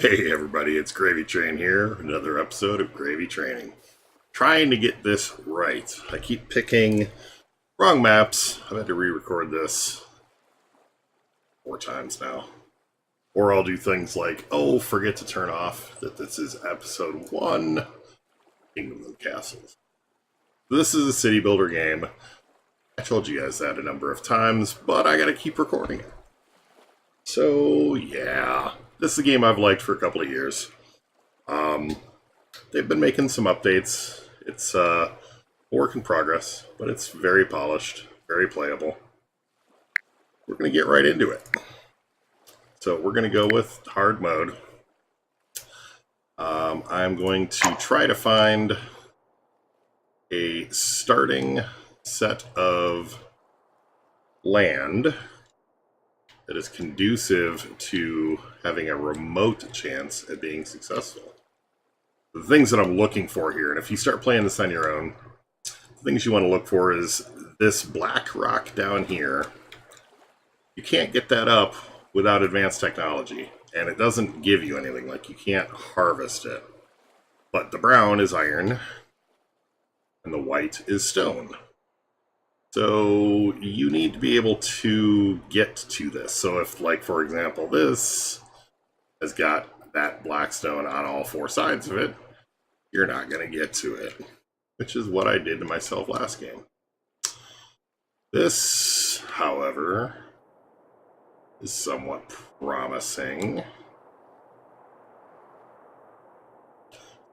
Hey everybody, it's GravyTrain here, another episode of GravyTraining. Trying to get this right. I keep picking wrong maps. I've had to re-record this 4 times now. Or I'll do things like, oh, forget to turn off that this is episode 1, Kingdoms and Castles. This is a city builder game. I told you guys that a number of times, but I gotta keep recording it. So, yeah. This is a game I've liked for a couple of years. They've been making some updates. It's a work in progress, but it's very polished, very playable. We're going to get right into it. So we're going to go with hard mode. I'm going to try to find a starting set of land that is conducive to having a remote chance at being successful. The things that I'm looking for here, and if you start playing this on your own, the things you want to look for is this black rock down here. You can't get that up without advanced technology, and it doesn't give you anything, like you can't harvest it. But the brown is iron, and the white is stone. So you need to be able to get to this. So if, like, for example, this has got that black stone on all 4 sides of it, you're not going to get to it, which is what I did to myself last game. This, however, is somewhat promising.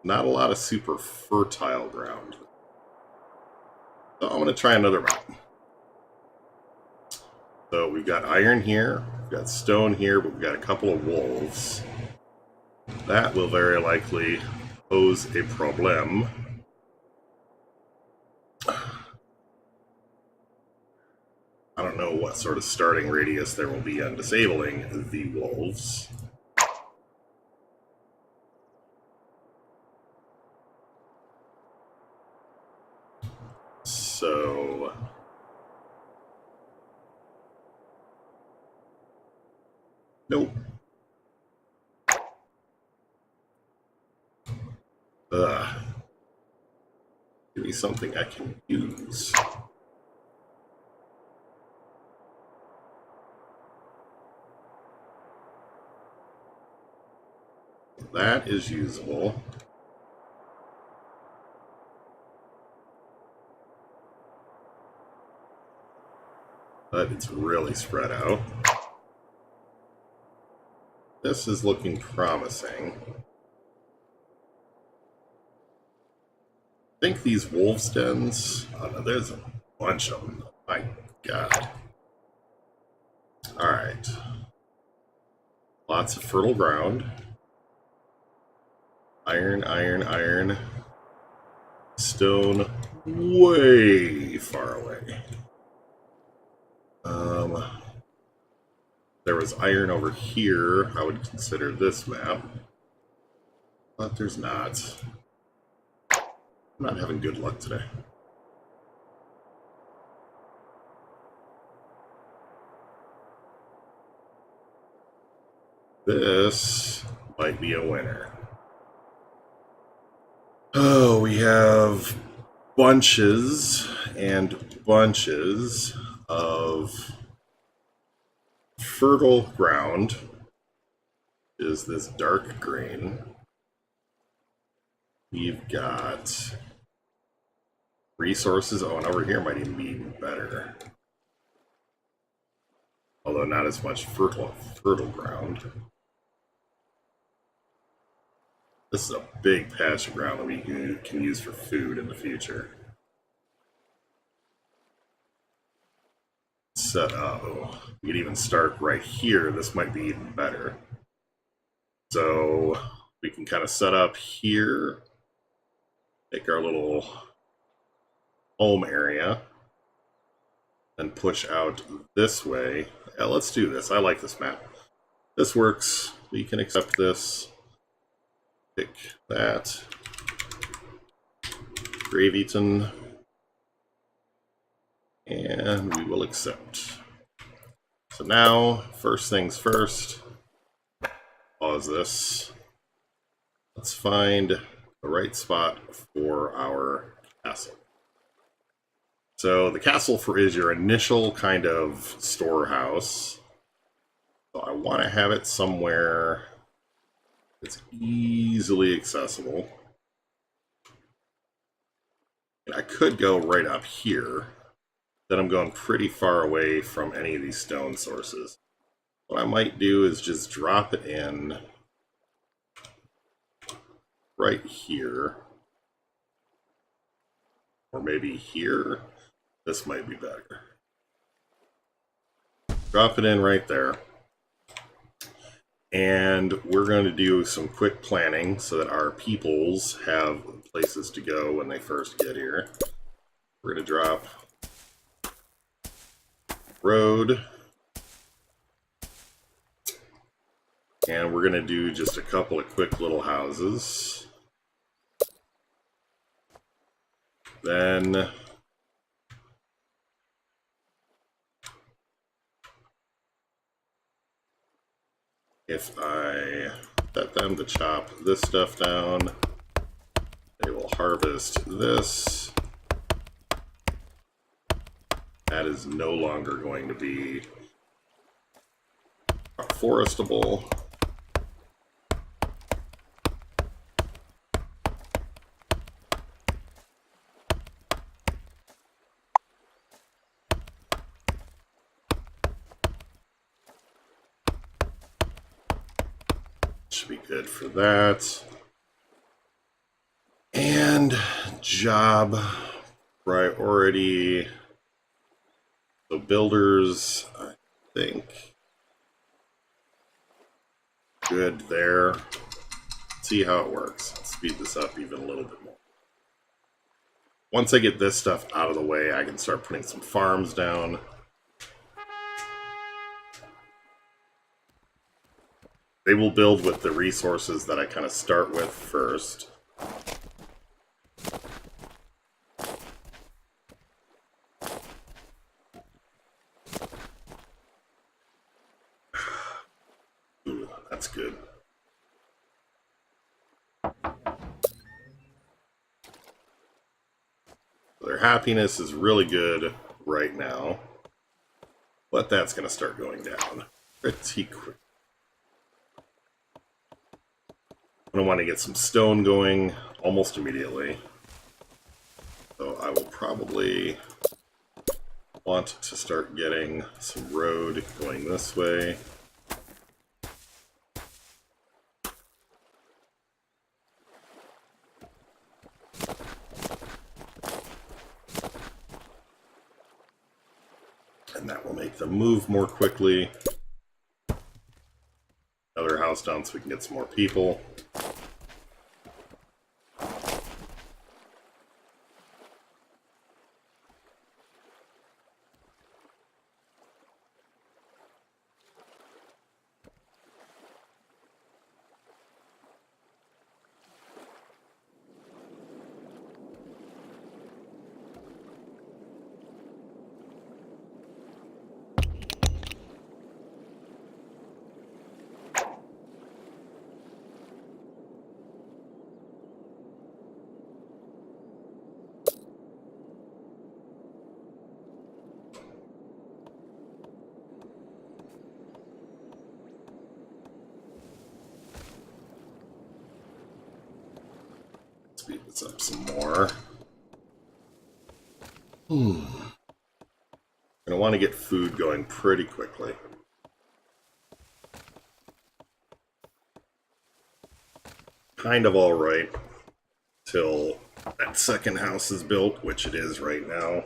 Not a lot of super fertile ground. So I'm going to try another map. So we've got iron here, we've got stone here, but we've got a couple of wolves. That will very likely pose a problem. I don't know what sort of starting radius there will be on disabling the wolves. So nope. Give me something I can use. That is usable. But it's really spread out. This is looking promising. I think these wolves' dens, oh no, there's a bunch of them. My god. Alright. Lots of fertile ground. Iron, iron, iron. Stone way far away. There was iron over here. I would consider this map. But there's not. I'm not having good luck today. This might be a winner. Oh, we have bunches and bunches of fertile ground. Is this dark green? We've got resources. Oh, and over here might even be better. Although not as much fertile ground. This is a big patch of ground that we can use for food in the future. Set up. Oh, we could even start right here. This might be even better. So we can kind of set up here. Make our little home area. And push out this way. Yeah, let's do this. I like this map. This works. We can accept this. Pick that. Gravyton. And we will accept. So now, first things first, pause this. Let's find the right spot for our castle. So the castle is your initial kind of storehouse. So I want to have it somewhere that's easily accessible. And I could go right up here. Then I'm going pretty far away from any of these stone sources. What I might do is just drop it in right here. Or maybe here. This might be better. Drop it in right there. And we're going to do some quick planning so that our peoples have places to go when they first get here. We're going to drop road. And we're going to do just a couple of quick little houses. Then if I set them to chop this stuff down, they will harvest this. That is no longer going to be forestable. Should be good for that. And job priority. So builders, I think, good there. Let's see how it works. Let's speed this up even a little bit more. Once I get this stuff out of the way, I can start putting some farms down. They will build with the resources that I kind of start with first. Ooh, that's good. Their happiness is really good right now, but that's going to start going down pretty quick. I'm going to want to get some stone going almost immediately. So I will probably want to start getting some road going this way. And that will make them move more quickly. Another house down so we can get some more people. Speed this up some more. Gonna want to get food going pretty quickly. Kind of all right till that second house is built, which it is right now.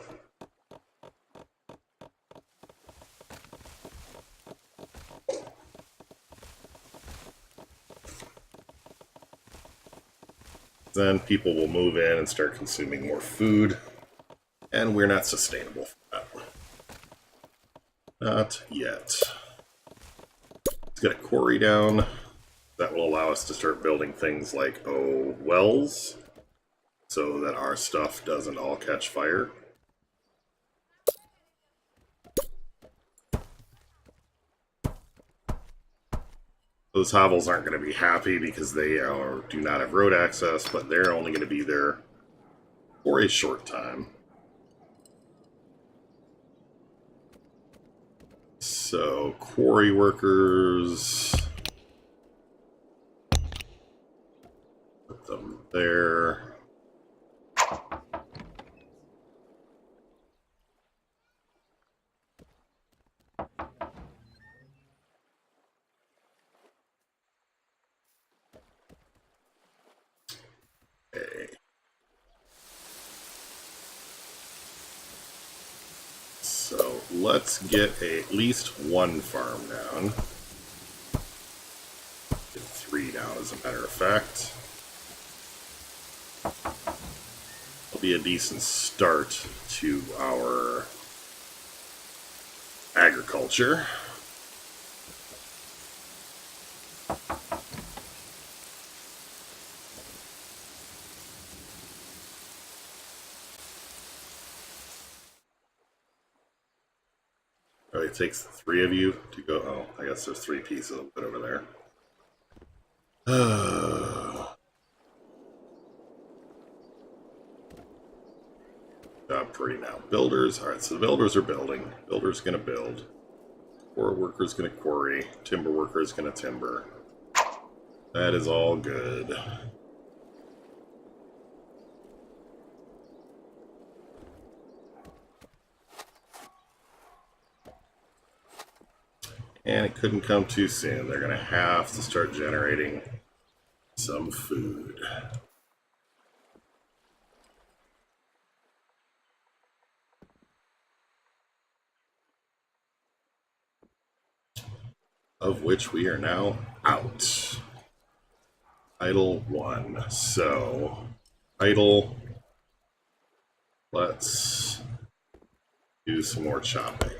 Then people will move in and start consuming more food, and we're not sustainable for that. Not yet. Let's get a quarry down. That will allow us to start building things like, wells, so that our stuff doesn't all catch fire. Those hovels aren't going to be happy because they do not have road access, but they're only going to be there for a short time. So, quarry workers, put them there. Okay. So let's get at least one farm down. Get 3 down as a matter of fact. It'll be a decent start to our agriculture. Oh, it takes 3 of you to go. Oh, I guess there's 3 pieces of it over there. Job pretty now. Builders. Alright, so the builders are building. Builder's going to build. Quarry worker's going to quarry. Timber worker's going to timber. That is all good. And it couldn't come too soon. They're going to have to start generating some food. Of which we are now out. Idle 1. So, idle. Let's do some more chopping.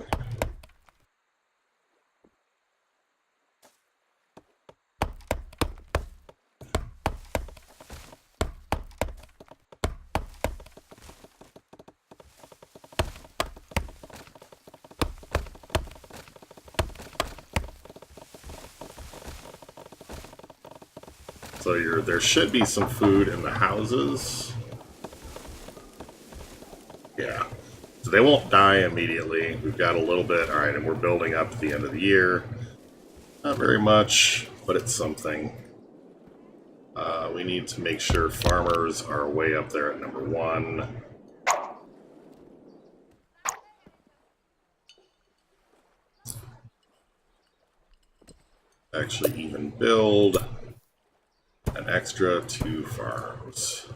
So there should be some food in the houses. Yeah. So they won't die immediately. We've got a little bit. Alright, and we're building up at the end of the year. Not very much, but it's something. We need to make sure farmers are way up there at number 1. Actually even build an extra 2 farms.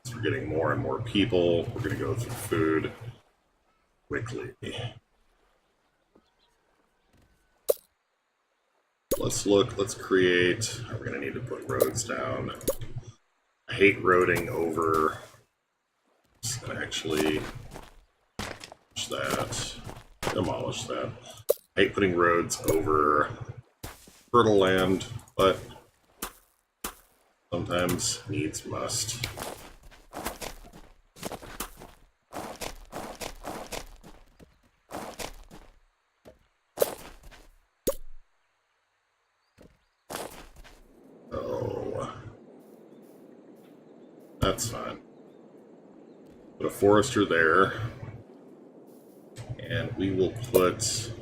So we're getting more and more people. We're going to go through food quickly. Let's create. We're going to need to put roads down. I hate roading over. Just going to actually demolish that. I hate putting roads over fertile land, but sometimes needs must. Oh, that's fine. Put a forester there, and we will put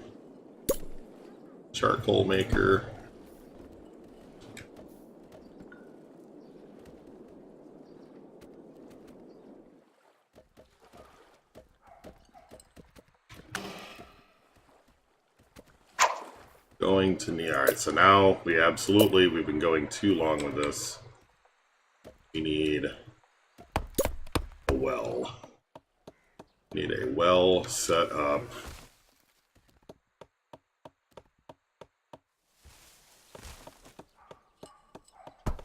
charcoal maker. Going to need. Alright, so now we've been going too long with this. We need a well. We need a well set up.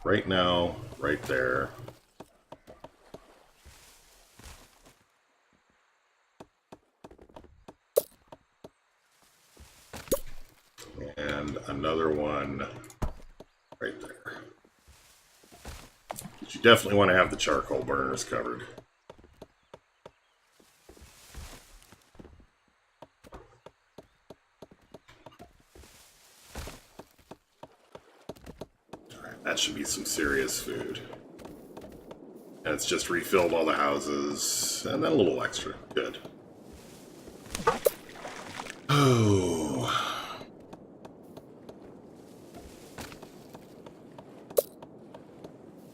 Right now, right there. And another one right there. But you definitely want to have the charcoal burners covered. That should be some serious food. And it's just refilled all the houses, and then a little extra. Good. Oh.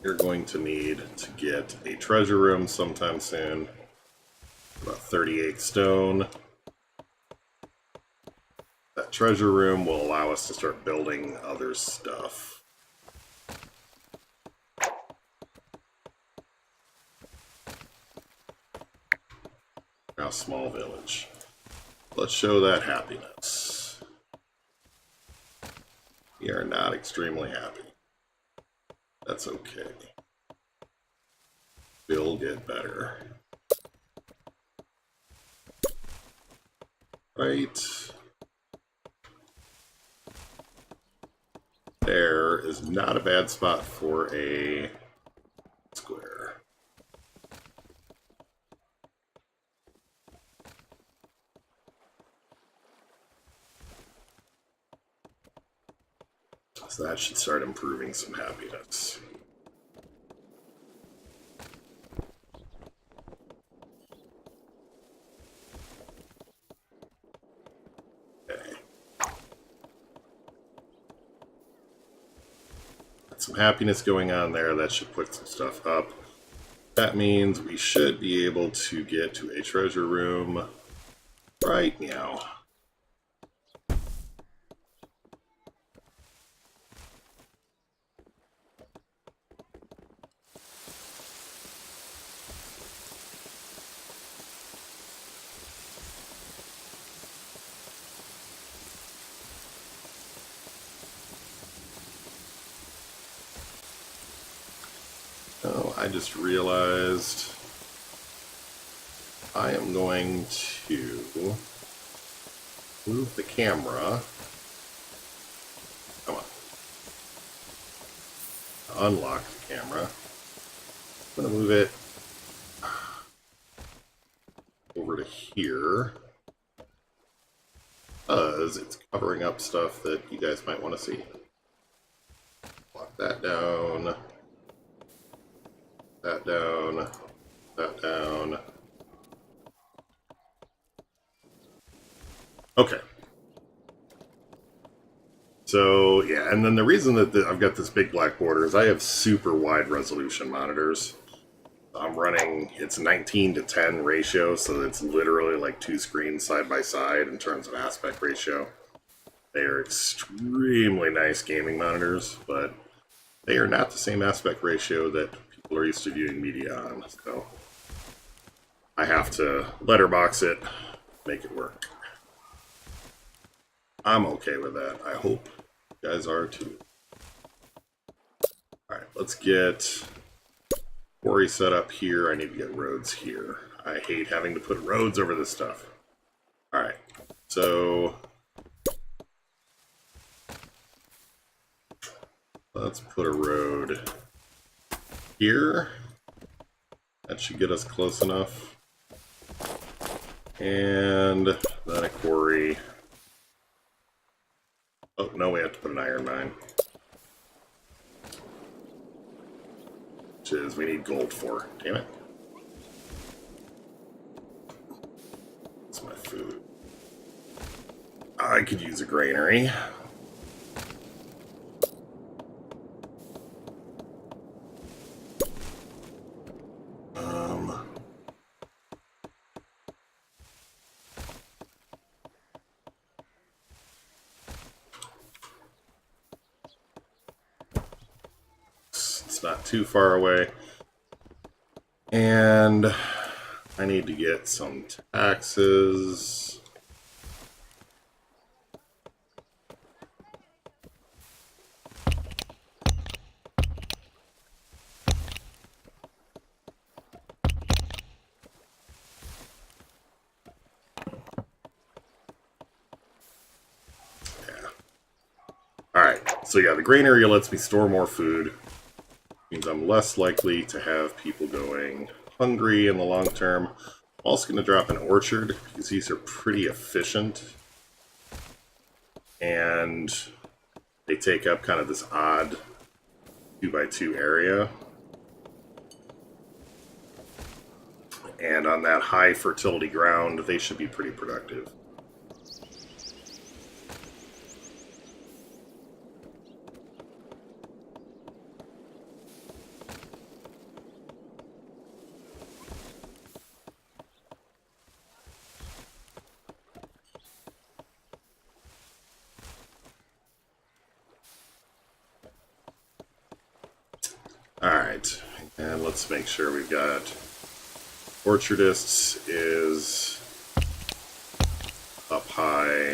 You're going to need to get a treasure room sometime soon. About 38 stone. That treasure room will allow us to start building other stuff. Now, small village. Let's show that happiness. We are not extremely happy. That's okay. We'll get better. Right. There is not a bad spot for a square. So that should start improving some happiness. Okay. Got some happiness going on there. That should put some stuff up. That means we should be able to get to a treasure room right now. Oh, I just realized I am going to move the camera. Come on. Unlock the camera. I'm going to move it over to here because it's covering up stuff that you guys might want to see. Lock that down. That down, that down. Okay. So, yeah, and then the reason that I've got this big black border is I have super wide resolution monitors. I'm running, it's 19:10 ratio, so it's literally like two screens side by side in terms of aspect ratio. They are extremely nice gaming monitors, but they are not the same aspect ratio that people are used to viewing media on, so I have to letterbox it, make it work. I'm okay with that. I hope you guys are too. Alright, let's get quarry set up here. I need to get roads here. I hate having to put roads over this stuff. Alright, so let's put a road here. That should get us close enough. And then a quarry. Oh, no, we have to put an iron mine. Which is, we need gold for. Damn it. That's my food. I could use a granary. Not too far away, and I need to get some taxes. Yeah. Alright, so yeah, the grain area lets me store more food. Means I'm less likely to have people going hungry in the long term. I'm also going to drop an orchard because these are pretty efficient. And they take up kind of this odd 2x2 area. And on that high fertility ground, they should be pretty productive. Alright, and let's make sure we've got Orchardists is up high,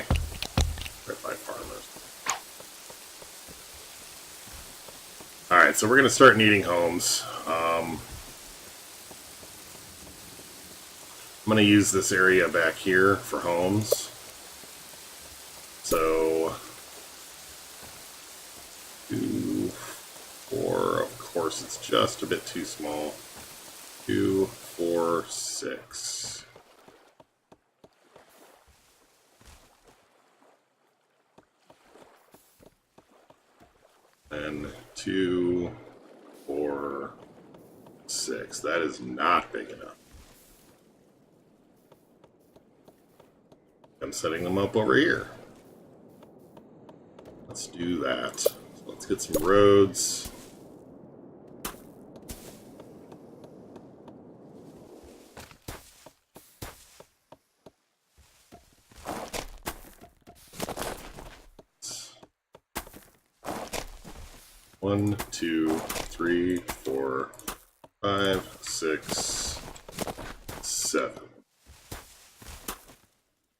right by Farmers. Alright, so we're going to start needing homes. I'm going to use this area back here for homes. So, 2, 4, of course it's just a bit too small. 2, 4, 6. And 2, 4, 6. That is not big enough. I'm setting them up over here. Let's do that. So let's get some roads. One, 2, 3, 4, 5, 6, 7.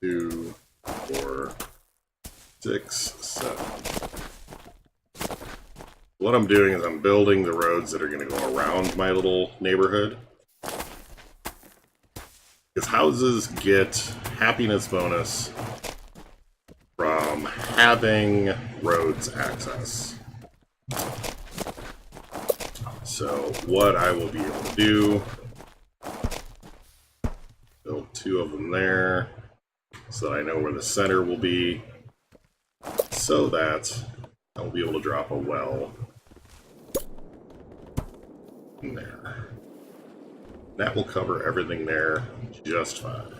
2, 4, 6, 7. What I'm doing is I'm building the roads that are going to go around my little neighborhood. Because houses get happiness bonus from having roads access. So what I will be able to do, build 2 of them there, so that I know where the center will be, so that I'll be able to drop a well in there. That will cover everything there just fine.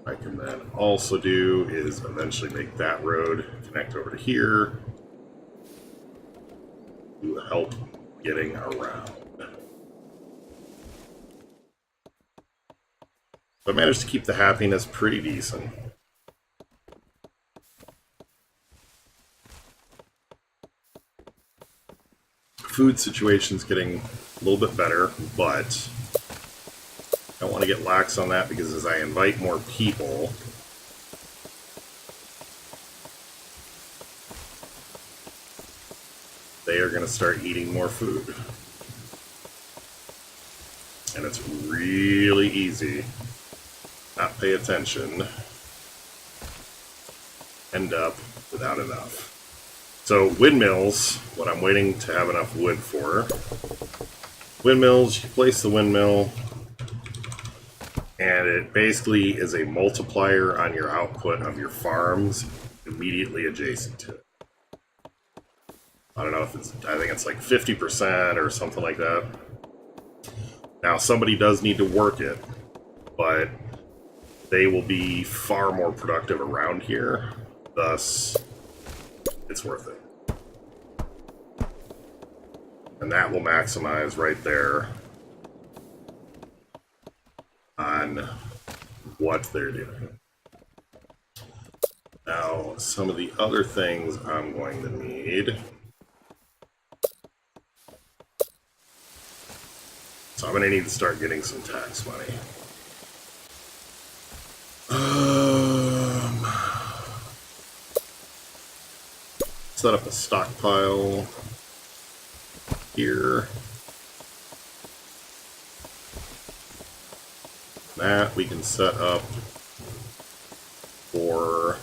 What I can then also do is eventually make that road connect over to here to help getting around. I managed to keep the happiness pretty decent. Food situation's getting a little bit better, but I don't want to get lax on that because as I invite more people, they are going to start eating more food. And it's really easy not pay attention, end up without enough. So windmills, what I'm waiting to have enough wood for. Windmills, you place the windmill, and it basically is a multiplier on your output of your farms immediately adjacent to it. I don't know if it's, I think it's like 50% or something like that. Now, somebody does need to work it, but they will be far more productive around here, thus it's worth it. And that will maximize right there on what they're doing. Now, some of the other things I'm going to need. So I'm going to need to start getting some tax money. Set up a stockpile here. That we can set up for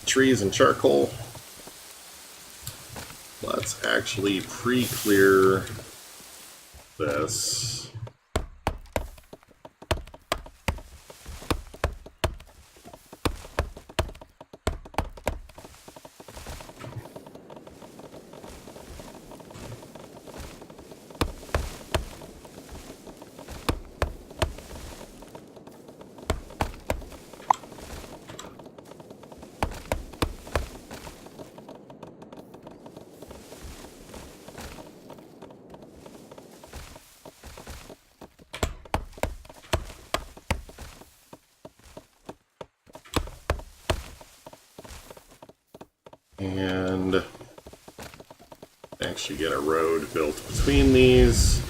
trees and charcoal. Let's actually pre-clear this. And actually get a road built between these.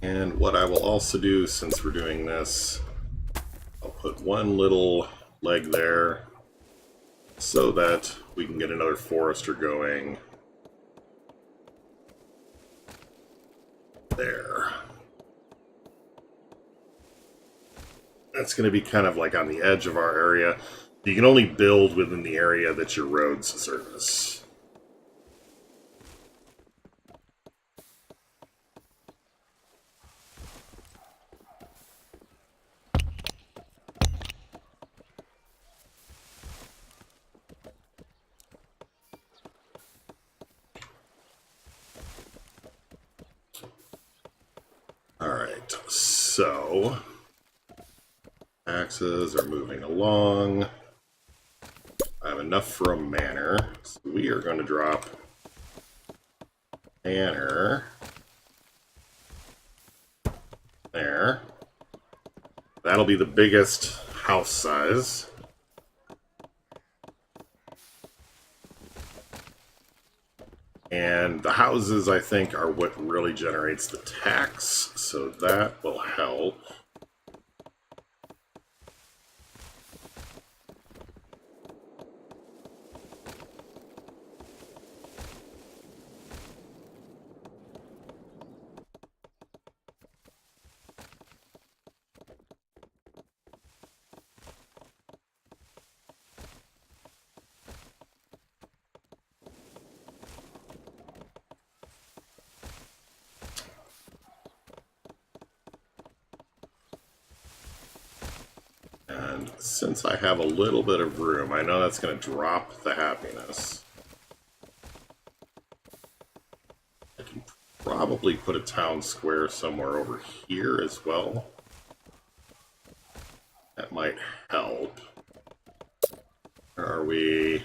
And what I will also do, since we're doing this, I'll put one little leg there so that we can get another forester going there. That's going to be kind of like on the edge of our area. You can only build within the area that your roads service. Alright, so axes are moving along. I have enough for a manor, so we are going to drop manor there. That'll be the biggest house size. And the houses, I think, are what really generates the tax, so that will help. And since I have a little bit of room, I know that's going to drop the happiness. I can probably put a town square somewhere over here as well. That might help. Are we...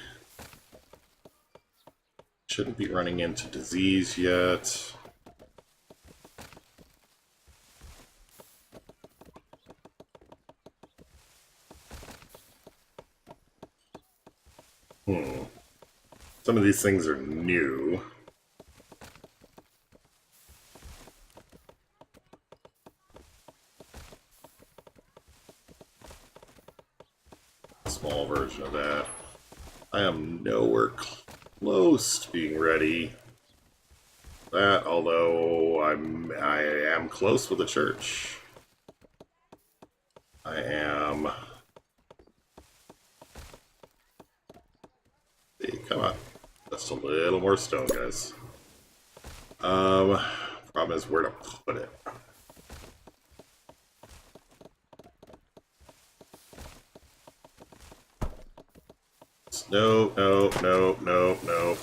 Shouldn't be running into disease yet. Some of these things are new. Small version of that. I am nowhere close to being ready. That, although I am close with the church. I am. Hey, come on. Just a little more stone, guys. Problem is where to put it. No, no, no, no, no.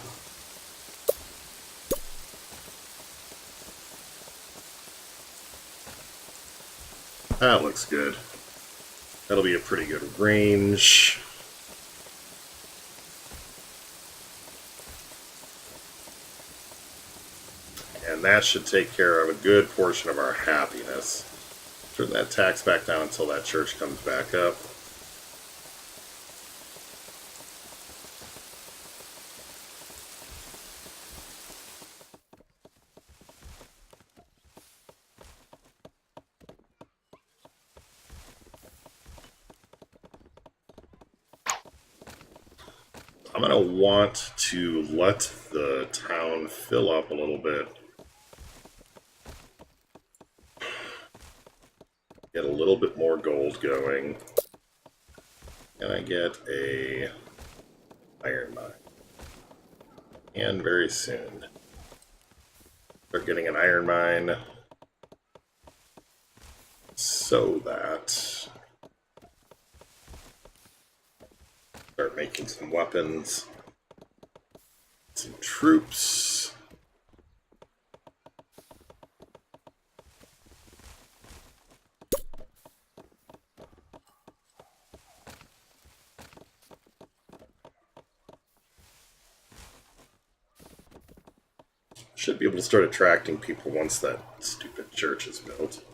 That looks good. That'll be a pretty good range. And that should take care of a good portion of our happiness. Turn that tax back down until that church comes back up. I'm going to want to let the town fill up a little bit. Get a little bit more gold going. And I get a iron mine. And very soon. Start getting an iron mine. So that start making some weapons, some troops. Should be able to start attracting people once that stupid church is built.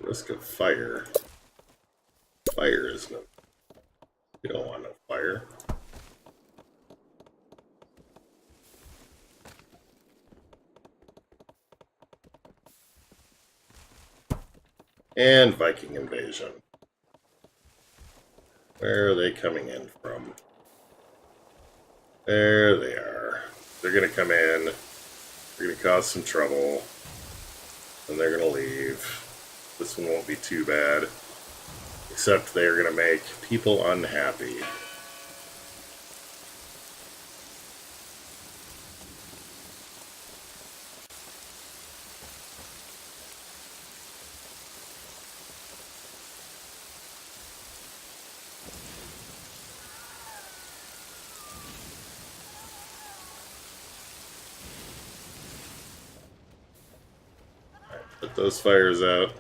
Risk of fire. Fire is no. You don't want no fire. And Viking invasion. Where are they coming in from? There they are. They're going to come in. They're going to cause some trouble. And they're going to leave. This one won't be too bad. Except they're going to make people unhappy. Put those fires out.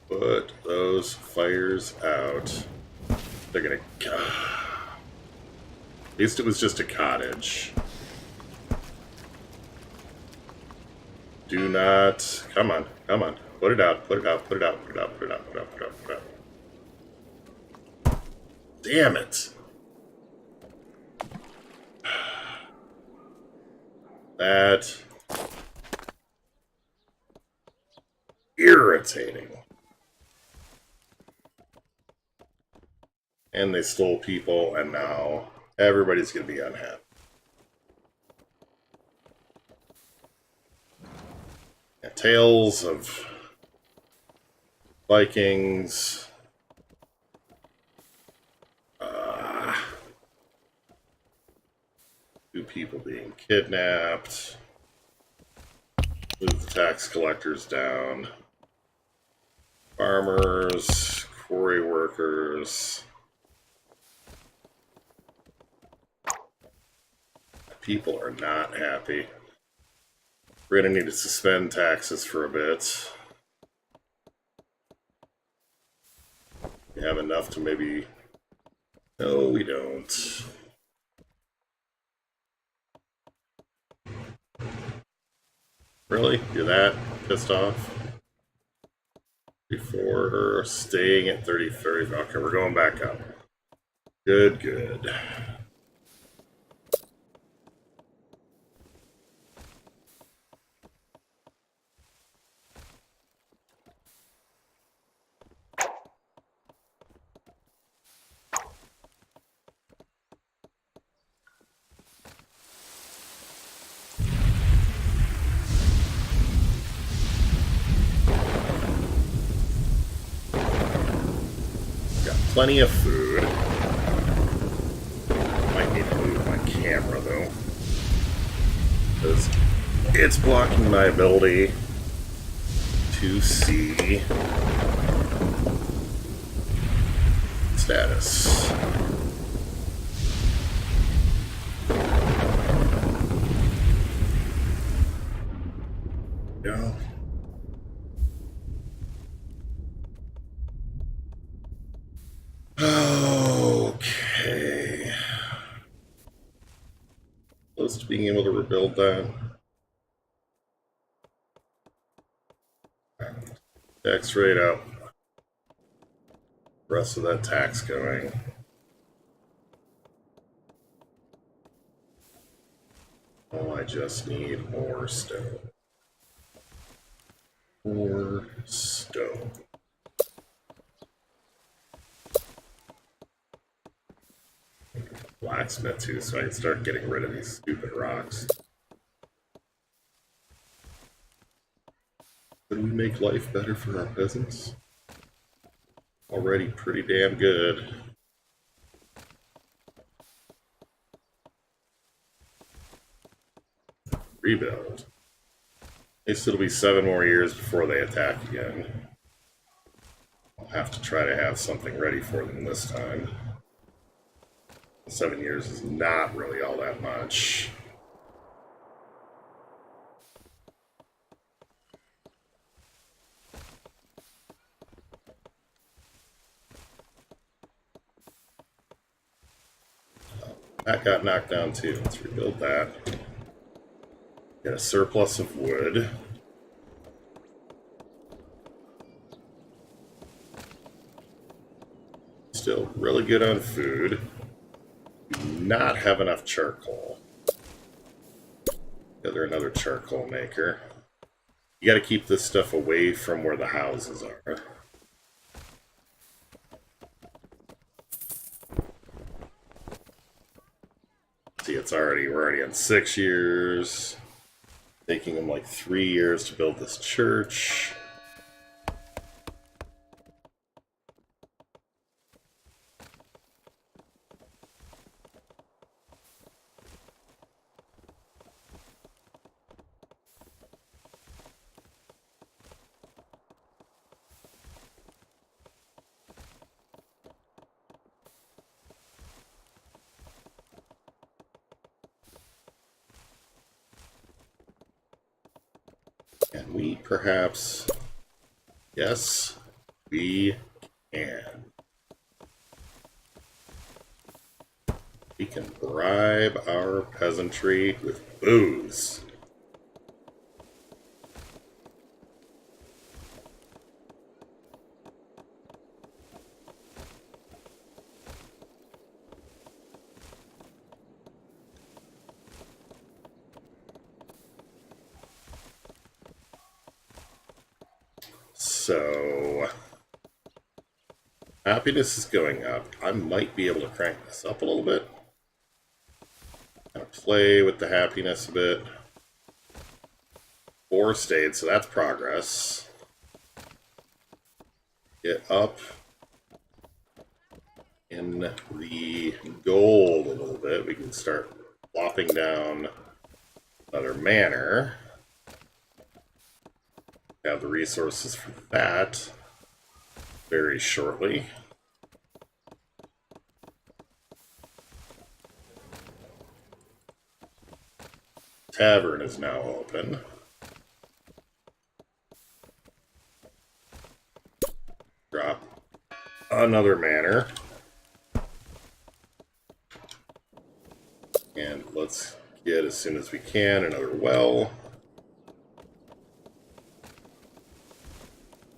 Put those fires out. They're gonna... At least it was just a cottage. Do not... Come on, come on. Put it out, put it out, put it out, put it out, put it out, put it out, put it out, put it out. Damn it! That... irritating. And they stole people, and now everybody's going to be unhappy. And tales of Vikings. Two people being kidnapped. Move the tax collectors down. Farmers, quarry workers. People are not happy. We're going to need to suspend taxes for a bit. We have enough to maybe... No, we don't. Really? You're that pissed off? Before staying at 30. Okay, we're going back up. Good, good. Plenty of food. Might need to move my camera though, because it's blocking my ability to see status. Go. Okay. Close to being able to rebuild that. Tax rate up. Rest of that tax going. Oh, I just need more stone. More stone. blacksmith too, so I can start getting rid of these stupid rocks. Could we make life better for our peasants? Already pretty damn good. Rebuild. At least it'll be 7 more years before they attack again. I'll have to try to have something ready for them this time. 7 years is not really all that much. That got knocked down too. Let's rebuild that. Get a surplus of wood. Still really good on food. Do not have enough charcoal. Gather another charcoal maker. You gotta keep this stuff away from where the houses are. See, we're already on 6 years. Taking them like 3 years to build this church. And we perhaps, yes, we can. We can bribe our peasantry with booze. So, happiness is going up. I might be able to crank this up a little bit. Kind of play with the happiness a bit. 4 stayed, so that's progress. Get up in the gold a little bit. We can start plopping down another manor. Have the resources for that very shortly. Tavern is now open. Drop another manor. And let's get, as soon as we can, another well.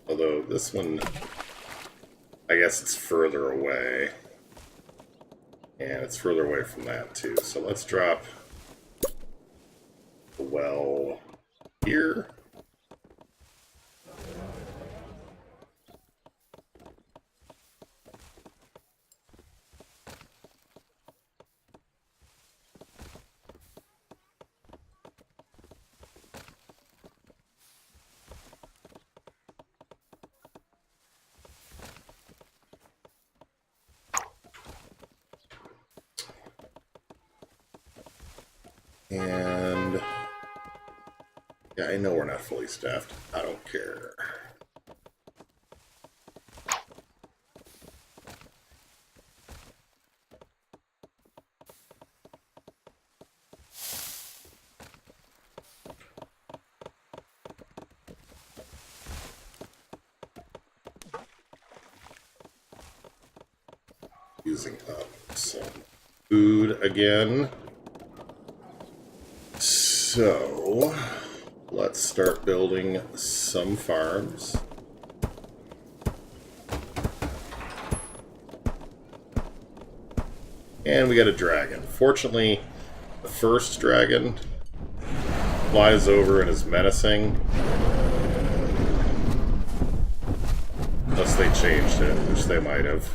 Although this one, I guess it's further away. And it's further away from that too. So let's drop the well here. And yeah, I know we're not fully staffed. I don't care. Using up some food again. So, let's start building some farms. And we got a dragon. Fortunately, the first dragon flies over and is menacing. Unless they changed it, which they might have.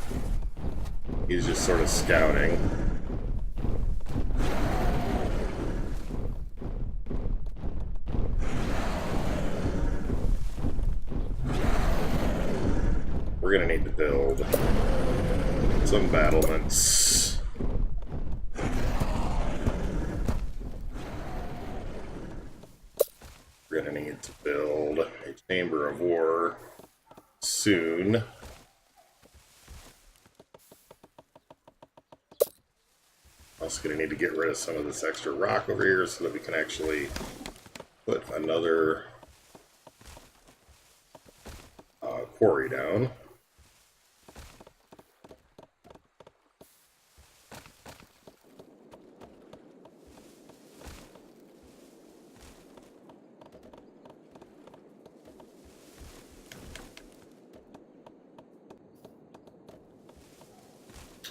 He's just sort of scouting. some battlements. We're going to need to build a chamber of war soon. Also going to need to get rid of some of this extra rock over here so that we can actually put another quarry down.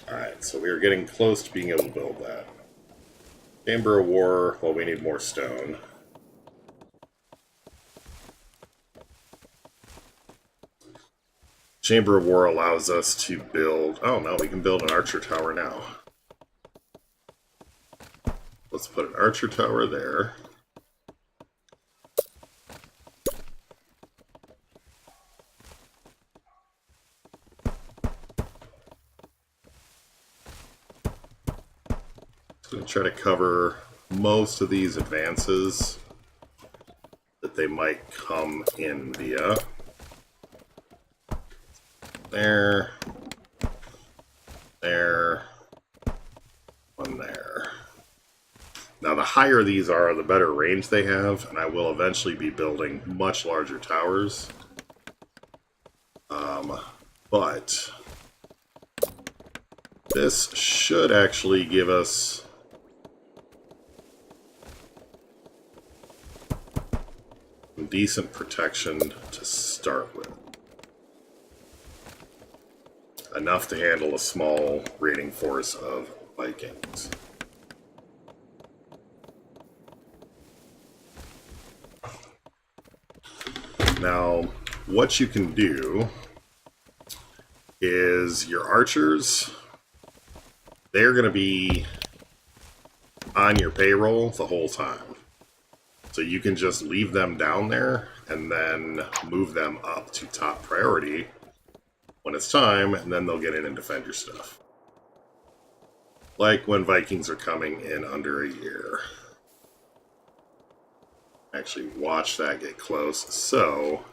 Alright, so we are getting close to being able to build that. Chamber of War, well, we need more stone. Chamber of War allows us to build... Oh, no, we can build an archer tower now. Let's put an archer tower there. Going to try to cover most of these advances that they might come in via. There. There. One there. Now the higher these are, the better range they have, and I will eventually be building much larger towers. But this should actually give us decent protection to start with. Enough to handle a small raiding force of Vikings. Now, what you can do is your archers, they're going to be on your payroll the whole time. So you can just leave them down there and then move them up to top priority when it's time, and then they'll get in and defend your stuff. Like when Vikings are coming in under a year. Actually, watch that get close. So,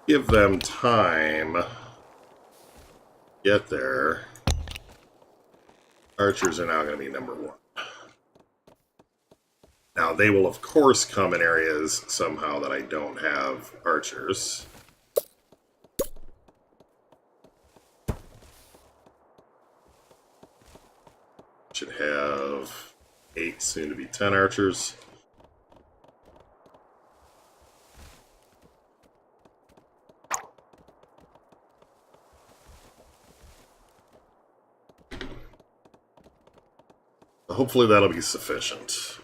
give them time. Get there. Archers are now going to be number one. Now, they will, of course, come in areas somehow that I don't have archers. Should have 8, soon to be 10 archers. Hopefully that'll be sufficient.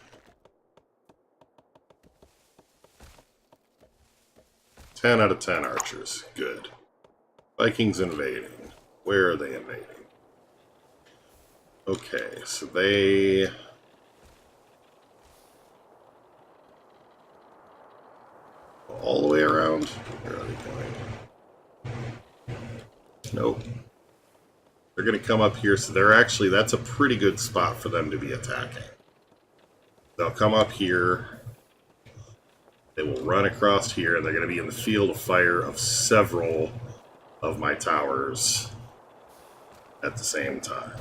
10 out of 10 archers. Good. Vikings invading. Where are they invading? Okay, so they... all the way around? Where are they going? Nope. They're going to come up here, so they're actually... that's a pretty good spot for them to be attacking. They'll come up here... they will run across here, and they're going to be in the field of fire of several of my towers at the same time.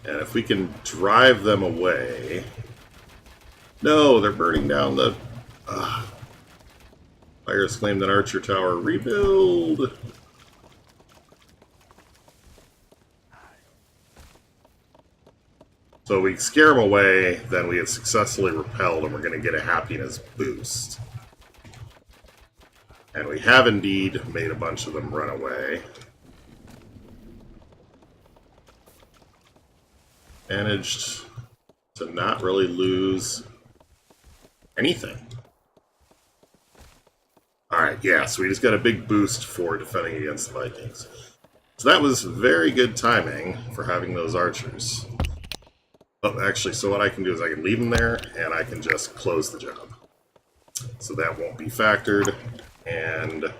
And if we can drive them away... no, they're burning down the... Fires claimed an archer tower. Rebuild! So we scare them away, then we have successfully repelled, and we're going to get a happiness boost. And we have indeed made a bunch of them run away. Managed to not really lose anything. Alright, yeah, so we just got a big boost for defending against the Vikings. So that was very good timing for having those archers. Oh, actually, so what I can do is I can leave them there, and I can just close the job. So that won't be factored, and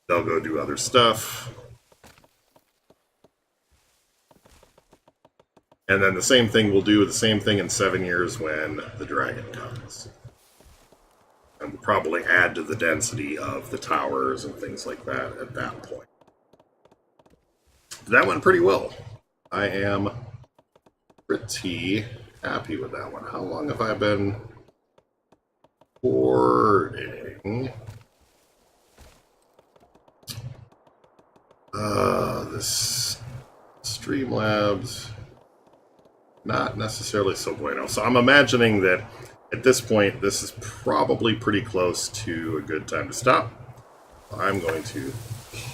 they'll go do other stuff. And then the same thing, we'll do the same thing in 7 years when the dragon comes. And we'll probably add to the density of the towers and things like that at that point. That went pretty well. I am pretty happy with that one. How long have I been recording? This Streamlabs, not necessarily so bueno. So I'm imagining that at this point, this is probably pretty close to a good time to stop. I'm going to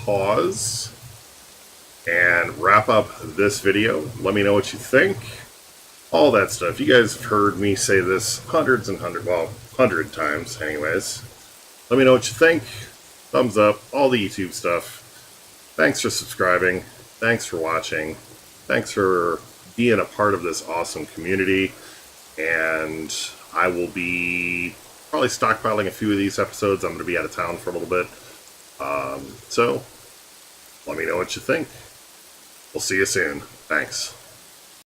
pause and wrap up this video. Let me know what you think. All that stuff. You guys have heard me say this hundred times anyways. Let me know what you think. Thumbs up, all the YouTube stuff. Thanks for subscribing. Thanks for watching. Thanks for being a part of this awesome community. And I will be probably stockpiling a few of these episodes. I'm going to be out of town for a little bit. So let me know what you think. We'll see you soon. Thanks.